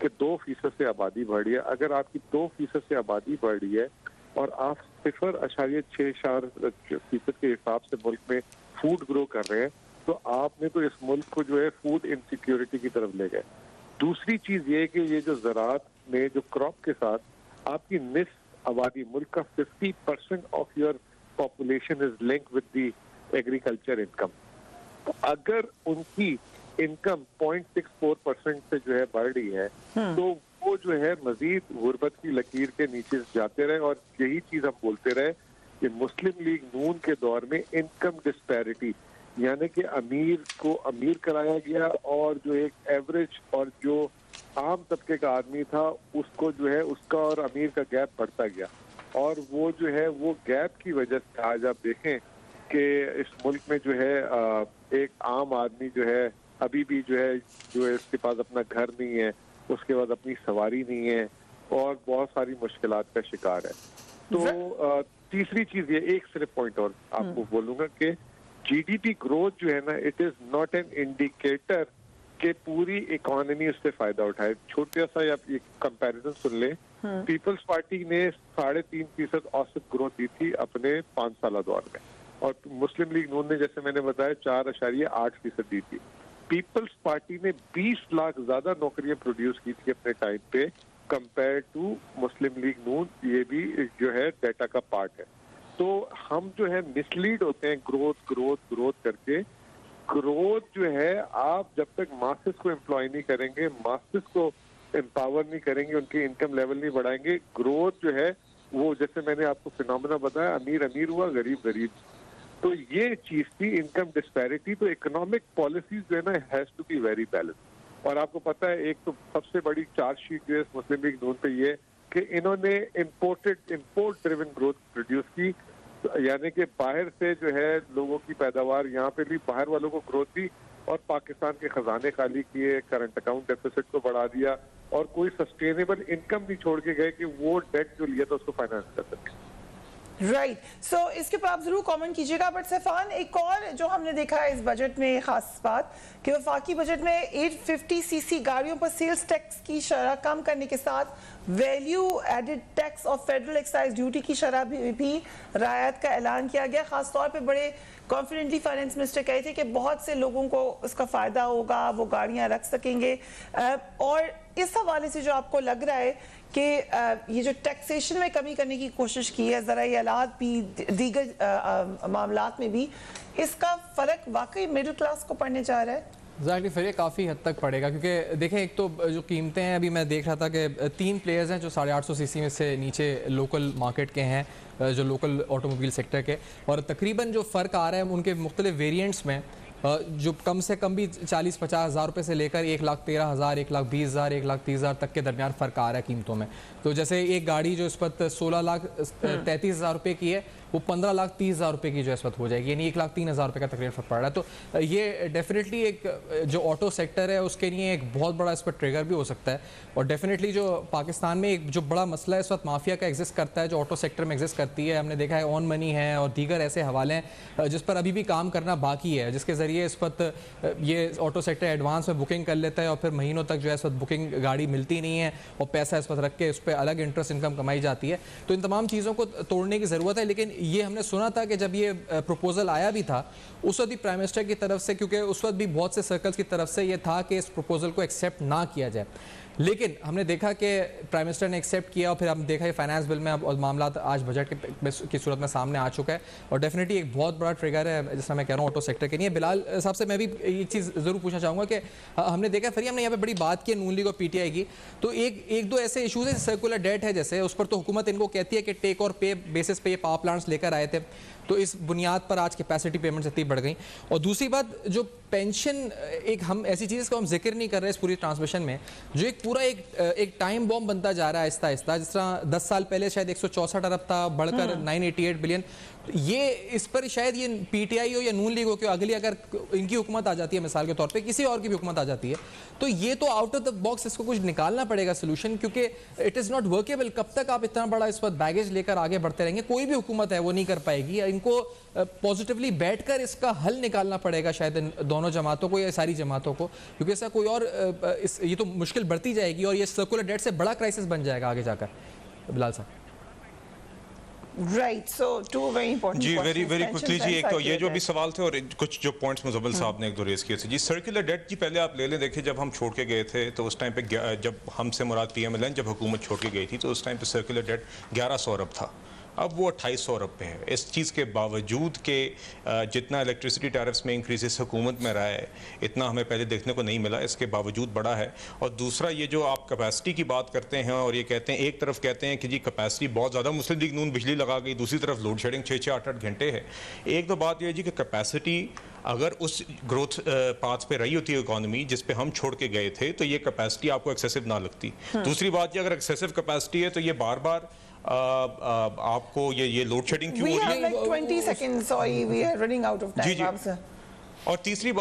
کہ 2% سے آبادی بڑھ رہی ہے. اگر آپ کی 2% سے آبادی بڑھ رہی ہے اور آپ 0.64% کے حساب سے ملک میں فوڈ گرو کر رہے ہیں تو آپ نے تو اس ملک کو جو ہے فوڈ انسیکیورٹی کی طرف لے گئے. دوسری چیز یہ کہ یہ جو زراعت میں جو کراپ کے ساتھ آپ کی نصف آبادی ملک کا 50% of your population is link with the agriculture income. اگر ان کی انکم 0.64% سے جو ہے بڑھ رہی ہے تو وہ جو ہے مزید غربت کی لکیر کے نیچے جاتے رہے. اور یہی چیز ہم بولتے رہے کہ مسلم لیگ نون کے دور میں انکم ڈسپیرٹی یعنی کہ امیر کو امیر کرایا گیا اور جو ایک ایوریج اور جو عام طبقے کا آدمی تھا اس کو جو ہے اس کا اور امیر کا گیپ بڑھتا گیا. اور وہ جو ہے وہ گیپ کی وجہ سے آج آپ دیکھیں کہ اس ملک میں جو ہے ایک عام آدمی جو ہے ابھی بھی جو ہے اس کے پاس اپنا گھر نہیں ہے, اس کے بعد اپنی سواری نہیں ہے اور بہت ساری مشکلات کا شکار ہے. تو تیسری چیز یہ ایک صرف پوائنٹ اور آپ کو بولوں گا کہ جی ڈی پی گروتھ جو ہے نا it is not an indicator کہ پوری اکانومی اس سے فائدہ اٹھائے. چھوٹا سا آپ یہ کمپیریزن سن لیں, پیپلز پارٹی نے 3.5% اوسط گروتھ دی تھی اپنے 5 سالہ دور میں اور مسلم لیگ نون نے جیسے میں نے بتایا 4.8% دی تھی. پیپلز پارٹی نے 20 لاکھ زیادہ نوکریاں پروڈیوس کی تھی اپنے ٹائم پہ کمپیئر ٹو مسلم لیگ نون. یہ بھی جو ہے ڈیٹا کا پارٹ ہے. تو ہم جو ہے مس لیڈ ہوتے ہیں گروتھ کر کے. گروتھ جو ہے آپ جب تک ماسز کو امپلائی نہیں کریں گے, ماسز کو امپاور نہیں کریں گے, ان کی انکم لیول نہیں بڑھائیں گے, گروتھ جو ہے وہ جیسے میں نے آپ کو فینومینا بتایا امیر ہوا غریب. تو یہ چیز تھی انکم ڈسپیرٹی. تو اکنامک پالیسیز جو ہے نا has to be very balance. اور آپ کو پتا ہے ایک تو سب سے بڑی چارج شیٹ جو ہے مسلم لیگ نون پہ یہ کہ انہوں نے امپورٹ ڈریون گروتھ پروڈیوس کی, یعنی کہ باہر سے جو ہے لوگوں کی پیداوار یہاں پہ بھی باہر والوں کو گروتھ دی اور پاکستان کے خزانے خالی کیے, کرنٹ اکاؤنٹ ڈیفیسٹ کو بڑھا دیا اور کوئی سسٹینیبل انکم نہیں چھوڑ کے گئے کہ وہ ڈیٹ جو لیا تھا اس کو فائنانس کر سکے. رائٹ. سو اس کے پر آپ ضرور کامنٹ کیجیے گا. بٹ سیفان ایک اور جو ہم نے دیکھا ہے اس بجٹ میں خاص بات کہ وفاقی بجٹ میں 850 cc گاڑیوں پر سیلز ٹیکس کی شرح کم کرنے کے ساتھ ویلیو ایڈڈ ٹیکس اور فیڈرل ایکسائز ڈیوٹی کی شرح بھی رعایت کا اعلان کیا گیا. خاص طور پہ بڑے کانفیڈنٹلی فائنانس منسٹر کہے تھے کہ بہت سے لوگوں کو اس کا فائدہ ہوگا, وہ گاڑیاں رکھ سکیں گے. اور اس حوالے سے جو آپ کو لگ رہا ہے کہ یہ جو ٹیکسیشن میں کمی کرنے کی کوشش کی ہے زرعی آلات بھی دیگر معاملات میں بھی, اس کا فرق واقعی مڈل کلاس کو پڑنے جا رہا ہے؟ ظاہر پھر یہ کافی حد تک پڑے گا کیونکہ دیکھیں ایک تو جو قیمتیں ہیں ابھی میں دیکھ رہا تھا کہ 3 پلیئرز ہیں جو 850 cc میں سے نیچے لوکل مارکیٹ کے ہیں, جو لوکل آٹوموبیل سیکٹر کے, اور تقریباً جو فرق آ رہا ہے ان کے مختلف ویریئنٹس میں جو کم سے کم بھی 40-50 ہزار روپے سے لے کر 1,13,000, 1,20,000, 1,30,000 تک کے درمیان فرق آ رہا ہے قیمتوں میں. تو جیسے ایک گاڑی جو اس وقت 16,33,000 روپے کی ہے وہ 15,30,000 روپے کی جو اس وقت ہو جائے گی, یعنی 1,03,000 روپے کا تقریباً فرق پڑ رہا ہے. تو یہ ڈیفینیٹلی ایک جو آٹو سیکٹر ہے اس کے لیے ایک بہت بڑا اس پر ٹریگر بھی ہو سکتا ہے. اور ڈیفینیٹلی جو پاکستان میں ایک جو بڑا مسئلہ ہے اس وقت مافیا کا ایگزسٹ کرتا ہے جو آٹو سیکٹر میں ایگزسٹ کرتی ہے. ہم نے دیکھا ہے آن منی ہے اور دیگر ایسے حوالے ہیں جس پر ابھی بھی کام کرنا باقی ہے, جس کے ذریعے اس وقت یہ آٹو سیکٹر ایڈوانس میں بکنگ کر لیتا ہے اور پھر مہینوں تک جو ہے اس وقت بکنگ گاڑی ملتی نہیں ہے اور پیسہ اس وقت رکھ کے اس پہ الگ انٹرسٹ انکم کمائی جاتی ہے. تو ان تمام چیزوں کو توڑنے کی ضرورت ہے. لیکن یہ ہم نے سنا تھا کہ جب یہ پروپوزل آیا بھی تھا اس وقت بھی پرائم منسٹر کی طرف سے, کیونکہ اس وقت بھی بہت سے سرکلز کی طرف سے یہ تھا کہ اس پروپوزل کو ایکسیپٹ نہ کیا جائے, لیکن ہم نے دیکھا کہ پرائم منسٹر نے ایکسیپٹ کیا اور پھر ہم دیکھا یہ فائنانس بل میں اب معاملات آج بجٹ کی صورت میں سامنے آ چکا ہے اور ڈیفینیٹلی ایک بہت بڑا ٹریگر ہے جس طرح میں کہہ رہا ہوں آٹو سیکٹر کے لیے. بلال صاحب سے میں بھی ایک چیز ضرور پوچھنا چاہوں گا کہ ہم نے دیکھا فری ہم نے یہاں پہ بڑی بات کی نون لیگ اور پی ٹی آئی کی, تو ایک دو ایسے ایشوز ہیں سرکولر ڈیٹ ہے جیسے اس پر تو حکومت ان کو کہتی ہے کہ ٹیک اور پے بیسس پہ یہ پاور پلانٹس لے کر آئے تھے تو اس بنیاد پر آج کیپیسٹی پیمنٹس اتنی بڑھ گئیں. اور دوسری بات جو پینشن, ایک ہم ایسی چیز کو ہم ذکر نہیں کر رہے اس پوری ٹرانسمیشن میں, جو ایک پورا ایک ٹائم بوم بنتا جا رہا ہے آہستہ آہستہ. جس طرح 10 سال پہلے شاید 164 ارب تھا, بڑھ کر 988 بلین. یہ اس پر شاید یہ پی ٹی آئی ہو یا نون لیگ ہو کہ اگلی اگر ان کی حکومت آ جاتی ہے مثال کے طور پہ, کسی اور کی بھی حکومت آ جاتی ہے, تو یہ تو آؤٹ آف دا باکس اس کو کچھ نکالنا پڑے گا سولوشن, کیونکہ اٹ از ناٹ ورکیبل. کب تک آپ اتنا بڑا اس وقت بیگیج لے کر آگے بڑھتے رہیں گے؟ کوئی بھی حکومت ہے وہ نہیں کر پائے گی. ان کو پازیٹیولی بیٹھ کر اس کا حل نکالنا پڑے گا شاید دونوں جماعتوں کو یا ساری جماعتوں کو, کیونکہ ایسا کوئی اور یہ تو مشکل بڑھتی جائے گی اور یہ سرکولر ڈیٹ سے بڑا کرائسس بن جائے گا آگے جا کر. بلال صاحب. Right, so two very important جی questions. ویری کوکلی جی, ایک تو یہ جو بھی Pension سوال تھے اور کچھ جو پوائنٹس مزبل صاحب نے ایک دو ریز کیے تھے. جی سرکولر ڈیٹ جی پہلے آپ لے لیں, دیکھیں جب ہم چھوڑ کے گئے تھے تو اس ٹائم پہ جب ہم سے مراد پی ایم ایل این جب حکومت چھوڑ کے گئی تھی تو اس ٹائم پہ سرکولر ڈیٹ 1100 ارب تھا, اب وہ 2800 ارب پہ ہے. اس چیز کے باوجود کہ جتنا الیکٹریسٹی ٹیرفس میں انکریز اس حکومت میں رہا ہے اتنا ہمیں پہلے دیکھنے کو نہیں ملا, اس کے باوجود بڑا ہے. اور دوسرا یہ جو آپ کیپیسٹی کی بات کرتے ہیں اور یہ کہتے ہیں, ایک طرف کہتے ہیں کہ جی کیپیسٹی بہت زیادہ, مسلم لیگ نون بجلی لگا گئی, دوسری طرف لوڈ شیڈنگ 6-6 8-8 گھنٹے ہے. ایک تو بات یہ ہے جی کہ کیپیسٹی اگر اس گروتھ پاتھ پہ رہی ہوتی ہے اکانومی جس پہ ہم چھوڑ کے گئے تھے تو یہ کیپیسٹی آپ کو ایکسیسو نہ لگتی. دوسری بات یہ اگر ایکسیسو کیپیسٹی ہے تو یہ بار بار آپ کو یہ لوڈ شیڈنگ کیوں ہو رہی ہے؟ We have like 20 seconds, sorry, we are running out of time. جی جی. اور تیسری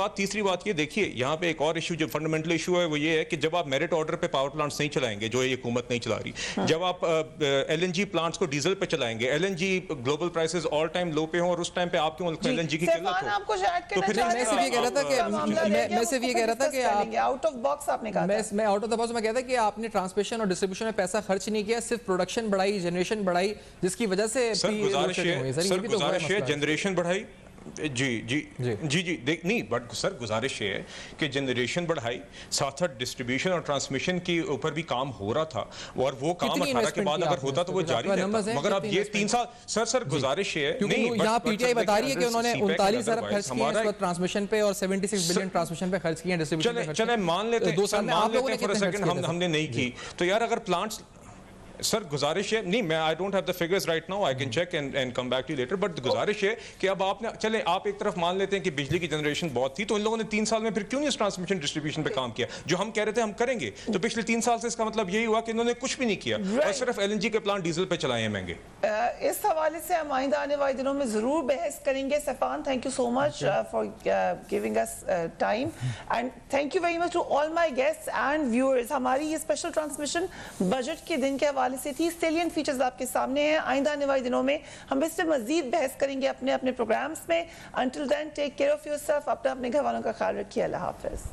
بات یہ دیکھیے یہاں پہ ایک اور ایشو جو فنڈامنٹل ایشو ہے وہ یہ ہے کہ جب آپ میرٹ آرڈر پہ پاور پلانٹس نہیں چلائیں گے, جو یہ حکومت نہیں چلا رہی, جب آپ ایل این جی پلانٹس کو ڈیزل پہ چلائیں گے, L N G global prices all time low پہ ہوں اور اس ٹائم پہ آپ کے ملک میں ایل این جی کی قلت ہو, تو پھر میں صرف یہ کہہ رہا تھا کہ آؤٹ آف باکس آپ نے کہا, میں آؤٹ آف دا باکس میں کہتا کہ آپ نے ٹرانسمیشن اور ڈسٹریبیوشن میں پیسہ خرچ نہیں کیا, صرف پروڈکشن بڑھائی, جنریشن بڑھائی, جس کی وجہ سے گزارش ہے جنریشن بڑھائی. جی نہیں بٹ سر گزارش یہ ہے کہ جنریشن بڑھائی, ساتھ ساتھ ڈسٹریبیوشن اور ٹرانسمیشن کے اوپر بھی کام ہو رہا تھا, اور وہ کام 18 کے بعد اگر ہوتا تو وہ جاری رہتا. مگر اب یہ 3 سال سر گزارش یہ ہے, نہیں یہاں پی ٹی آئی بتا رہی ہے کہ انہوں نے 39 ارب خرچ کیے ہیں ٹرانسمیشن پہ اور 76 بلین ٹرانسمیشن پہ خرچ کیے ہیں, ڈسٹریبیوشن پہ. چلیں مان لیتے ہیں فور سیکنڈ ہم نے نہیں کی, تو یار اگر پلانٹس سر گزارش ہے, نہیں میں I don't have the figures right now, I can check and come back to later, but گزارش ہے کہ اب آپ نے چلیں آپ ایک طرف مان لیتے ہیں کہ بجلی کی جنریشن بہت تھی, تو ان لوگوں نے 3 سال میں پھر کیوں نہیں اس ٹرانسمیشن ڈسٹریبیوشن پہ کام کیا جو ہم کہہ رہے تھے ہم کریں گے, تو پچھلے 3 سال سے اس کا مطلب یہی ہوا کہ انہوں نے کچھ بھی نہیں کیا اور صرف ایل این جی کے پلانٹ ڈیزل پہ چلائے ہیں مہنگے. اس حوالے سے ہم آئندہ آنے والے دنوں میں ضرور بحث کریں گے. Saifan, thank you so much for giving us time, and thank you very much to all my guest and viewers. ہماری یہ اسپیشل ٹرانسمیشن بجٹ کے دن کے حوالے سے تھی, سیلین فیچرز آپ کے سامنے ہیں. آئندہ آنے والے دنوں میں ہم اس سے مزید بحث کریں گے اپنے پروگرامز میں. Until then take care of yourself, اپنے گھر والوں کا خیال رکھیے. اللہ حافظ.